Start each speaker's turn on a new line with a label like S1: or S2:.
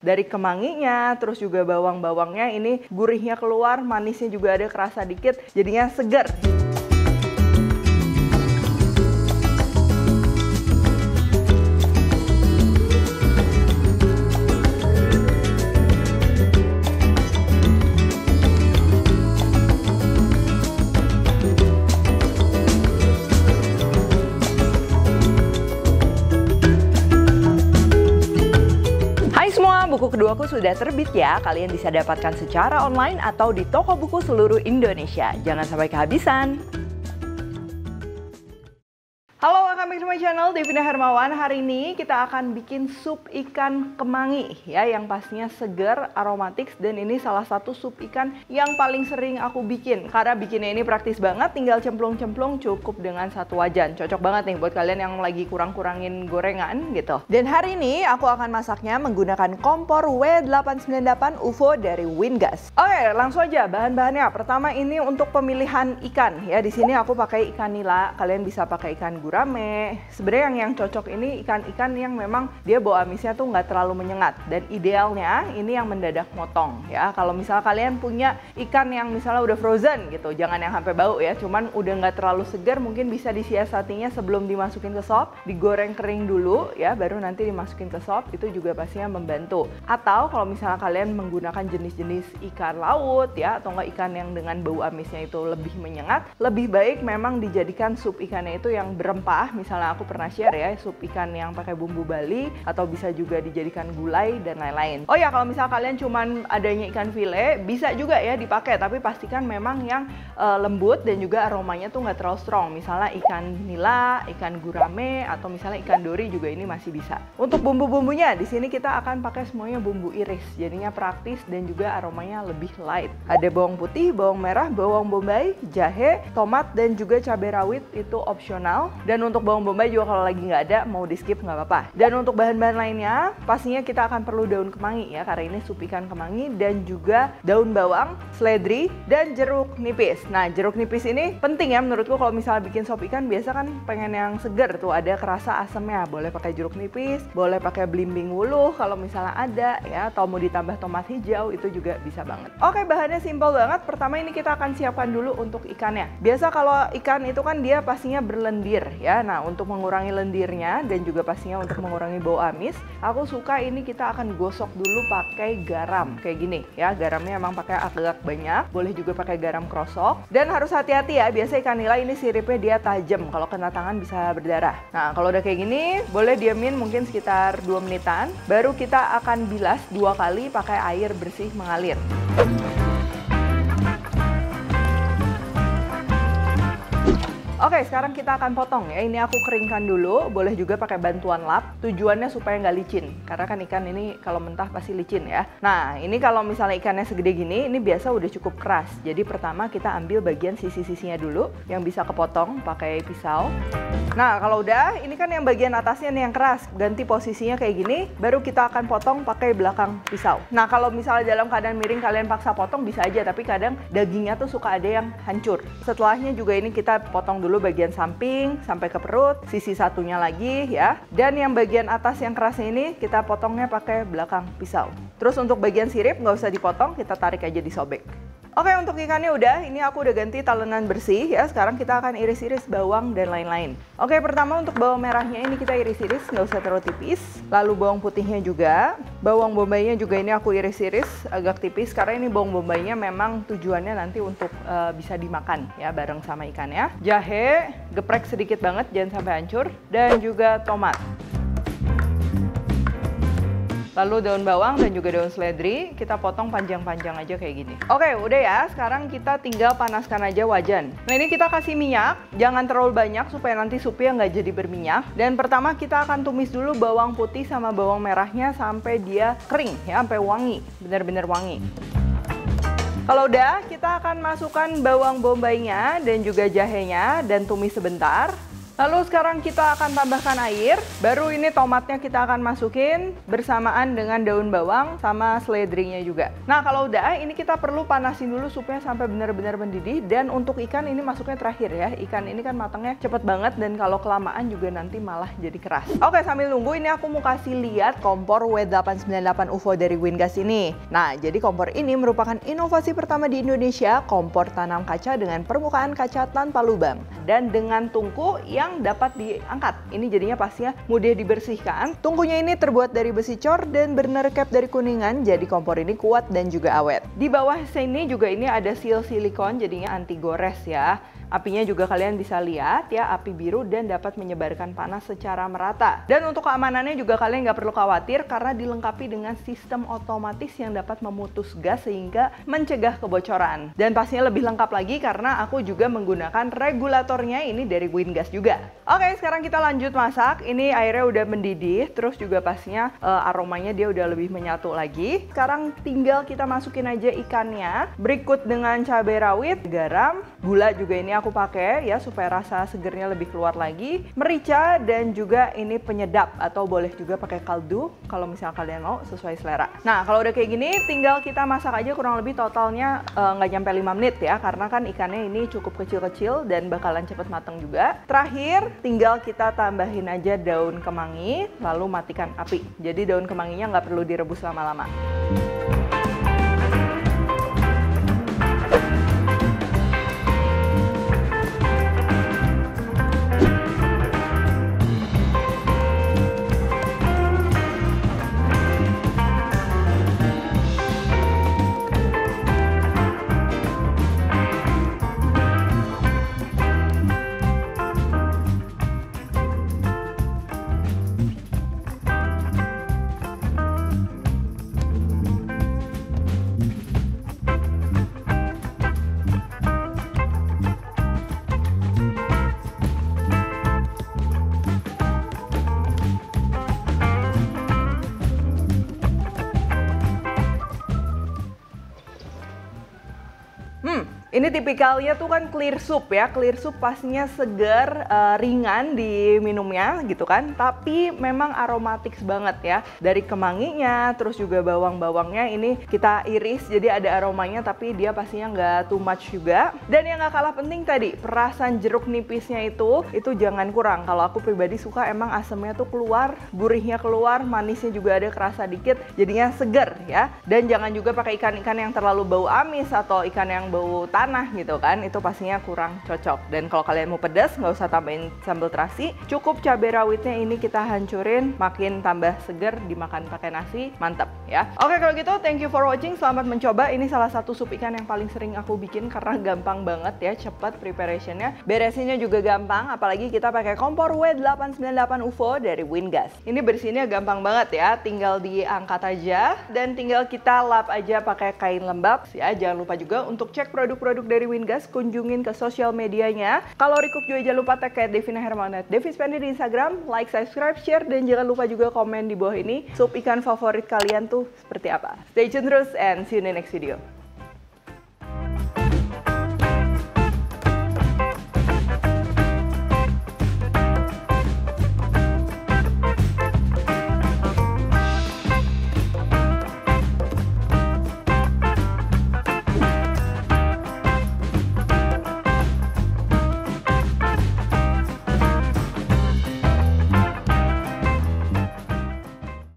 S1: Dari kemanginya, terus juga bawang-bawangnya ini gurihnya keluar, manisnya juga ada kerasa dikit, jadinya segar. Buku keduaku sudah terbit ya, kalian bisa dapatkan secara online atau di toko buku seluruh Indonesia. Jangan sampai kehabisan. Halo, welcome back to my channel, Devina Hermawan. Hari ini kita akan bikin sup ikan kemangi ya, yang pastinya segar, aromatik, dan ini salah satu sup ikan yang paling sering aku bikin. Karena bikinnya ini praktis banget, tinggal cemplung-cemplung cukup dengan satu wajan. Cocok banget nih buat kalian yang lagi kurang-kurangin gorengan gitu. Dan hari ini aku akan masaknya menggunakan kompor W898 UFO dari Wingas. Oke, langsung aja bahan-bahannya. Pertama ini untuk pemilihan ikan ya. Di sini aku pakai ikan nila, kalian bisa pakai ikan gurame. Sebenarnya yang cocok ini ikan-ikan yang memang dia bau amisnya tuh nggak terlalu menyengat, dan idealnya ini yang mendadak motong ya. Kalau misalnya kalian punya ikan yang misalnya udah frozen gitu, jangan yang sampai bau ya, cuman udah nggak terlalu segar, mungkin bisa disiasatinya sebelum dimasukin ke sop, digoreng kering dulu ya, baru nanti dimasukin ke sop, itu juga pastinya membantu. Atau kalau misalnya kalian menggunakan jenis-jenis ikan laut ya, atau nggak ikan yang dengan bau amisnya itu lebih menyengat, lebih baik memang dijadikan sup ikannya itu yang berempah. Misalnya aku pernah share ya, sup ikan yang pakai bumbu Bali, atau bisa juga dijadikan gulai dan lain-lain. Oh ya, kalau misalnya kalian cuman adanya ikan file, bisa juga ya dipakai, tapi pastikan memang yang lembut dan juga aromanya tuh nggak terlalu strong. Misalnya ikan nila, ikan gurame, atau misalnya ikan dori juga ini masih bisa. Untuk bumbu-bumbunya, di sini kita akan pakai semuanya bumbu iris, jadinya praktis dan juga aromanya lebih light. Ada bawang putih, bawang merah, bawang bombay, jahe, tomat, dan juga cabai rawit itu opsional. Dan untuk bawang bombay juga kalau lagi nggak ada, mau di skip nggak apa-apa. Dan untuk bahan-bahan lainnya, pastinya kita akan perlu daun kemangi ya, karena ini sup ikan kemangi, dan juga daun bawang, seledri, dan jeruk nipis. Nah, jeruk nipis ini penting ya menurutku. Kalau misalnya bikin sop ikan, biasa kan pengen yang segar tuh, ada kerasa asamnya. Boleh pakai jeruk nipis, boleh pakai belimbing wuluh kalau misalnya ada ya, atau mau ditambah tomat hijau, itu juga bisa banget. Oke, bahannya simpel banget. Pertama ini kita akan siapkan dulu untuk ikannya. Biasa kalau ikan itu kan dia pastinya berlendir ya. Nah, untuk mengurangi lendirnya dan juga pastinya untuk mengurangi bau amis, aku suka ini kita akan gosok dulu pakai garam kayak gini ya. Garamnya emang pakai agak banyak, boleh juga pakai garam krosok. Dan harus hati-hati ya, biasa ikan nila ini siripnya dia tajam, kalau kena tangan bisa berdarah. Nah, kalau udah kayak gini, boleh diamin mungkin sekitar 2 menitan, baru kita akan bilas 2 kali pakai air bersih mengalir. Oke, sekarang kita akan potong ya. Ini aku keringkan dulu, boleh juga pakai bantuan lap. Tujuannya supaya nggak licin, karena kan ikan ini kalau mentah pasti licin ya. Nah, ini kalau misalnya ikannya segede gini, ini biasa udah cukup keras. Jadi pertama kita ambil bagian sisi-sisinya dulu, yang bisa kepotong pakai pisau. Nah, kalau udah, ini kan yang bagian atasnya nih yang keras, ganti posisinya kayak gini, baru kita akan potong pakai belakang pisau. Nah, kalau misalnya dalam keadaan miring kalian paksa potong bisa aja, tapi kadang dagingnya tuh suka ada yang hancur. Setelahnya juga ini kita potong dulu bagian samping sampai ke perut, sisi satunya lagi ya. Dan yang bagian atas yang kerasnya ini kita potongnya pakai belakang pisau. Terus untuk bagian sirip nggak usah dipotong, kita tarik aja disobek. Oke, untuk ikannya udah, ini aku udah ganti talenan bersih ya. Sekarang kita akan iris-iris bawang dan lain-lain. Oke, pertama untuk bawang merahnya ini kita iris-iris, nggak usah terlalu tipis. Lalu bawang putihnya juga, bawang bombaynya juga ini aku iris-iris agak tipis, karena ini bawang bombaynya memang tujuannya nanti untuk bisa dimakan ya bareng sama ikannya. Jahe, geprek sedikit banget, jangan sampai hancur. Dan juga tomat. Lalu daun bawang dan juga daun seledri kita potong panjang-panjang aja kayak gini. Oke, udah ya. Sekarang kita tinggal panaskan aja wajan. Nah, ini kita kasih minyak, jangan terlalu banyak supaya nanti supnya nggak jadi berminyak. Dan pertama kita akan tumis dulu bawang putih sama bawang merahnya sampai dia kering ya, sampai wangi, benar-benar wangi. Kalau udah, kita akan masukkan bawang bombaynya dan juga jahenya dan tumis sebentar. Lalu sekarang kita akan tambahkan air. Baru ini tomatnya kita akan masukin bersamaan dengan daun bawang sama seledrinya juga. Nah kalau udah, ini kita perlu panasin dulu supnya sampai benar-benar mendidih. Dan untuk ikan ini masuknya terakhir ya. Ikan ini kan matangnya cepet banget dan kalau kelamaan juga nanti malah jadi keras. Oke, sambil nunggu ini aku mau kasih lihat kompor W898 UFO dari Wingas ini. Nah jadi kompor ini merupakan inovasi pertama di Indonesia, kompor tanam kaca dengan permukaan kaca tanpa lubang dan dengan tungku yang dapat diangkat. Ini jadinya pastinya mudah dibersihkan. Tungkunya ini terbuat dari besi cor dan burner cap dari Kuningan, jadi kompor ini kuat dan juga awet. Di bawah sini juga ini ada seal silikon, jadinya anti gores ya. Apinya juga kalian bisa lihat ya, api biru dan dapat menyebarkan panas secara merata. Dan untuk keamanannya juga kalian nggak perlu khawatir karena dilengkapi dengan sistem otomatis yang dapat memutus gas sehingga mencegah kebocoran. Dan pastinya lebih lengkap lagi karena aku juga menggunakan regulatornya ini dari Wingas juga. Oke, sekarang kita lanjut masak. Ini airnya udah mendidih, terus juga pastinya aromanya dia udah lebih menyatu lagi. Sekarang tinggal kita masukin aja ikannya. Berikut dengan cabai rawit, garam, gula juga ini aku pakai ya supaya rasa segernya lebih keluar lagi, merica dan juga ini penyedap atau boleh juga pakai kaldu kalau misalnya kalian mau, sesuai selera. Nah kalau udah kayak gini tinggal kita masak aja kurang lebih totalnya nggak nyampe 5 menit ya karena kan ikannya ini cukup kecil-kecil dan bakalan cepet mateng juga. Terakhir tinggal kita tambahin aja daun kemangi lalu matikan api. Jadi daun kemanginya nggak perlu direbus lama-lama. Ini tipikalnya tuh kan clear soup ya, clear soup pastinya segar, ringan di minumnya gitu kan, tapi memang aromatik banget ya. Dari kemanginya, terus juga bawang-bawangnya ini kita iris jadi ada aromanya tapi dia pastinya nggak too much juga. Dan yang nggak kalah penting tadi, perasan jeruk nipisnya itu jangan kurang. Kalau aku pribadi suka emang asamnya tuh keluar, gurihnya keluar, manisnya juga ada kerasa dikit, jadinya segar ya. Dan jangan juga pakai ikan-ikan yang terlalu bau amis atau ikan yang bau tanah gitu kan, itu pastinya kurang cocok. Dan kalau kalian mau pedas nggak usah tambahin sambal terasi, cukup cabai rawitnya ini kita hancurin, makin tambah seger dimakan pakai nasi, mantap ya. Oke kalau gitu thank you for watching, selamat mencoba. Ini salah satu sup ikan yang paling sering aku bikin karena gampang banget ya, cepat preparationnya, beresinnya juga gampang, apalagi kita pakai kompor W898 UFO dari Wingas. Ini bersihinnya gampang banget ya, tinggal diangkat aja dan tinggal kita lap aja pakai kain lembab ya. Jangan lupa juga untuk cek produk-produk dari Wingas, kunjungin ke sosial medianya. Kalau Recook juga jangan lupa tag kayak Devina Hermawan, Devis Pendi di Instagram, like, subscribe, share, dan jangan lupa juga komen di bawah ini sup ikan favorit kalian tuh seperti apa. Stay tune terus and see you in the next video.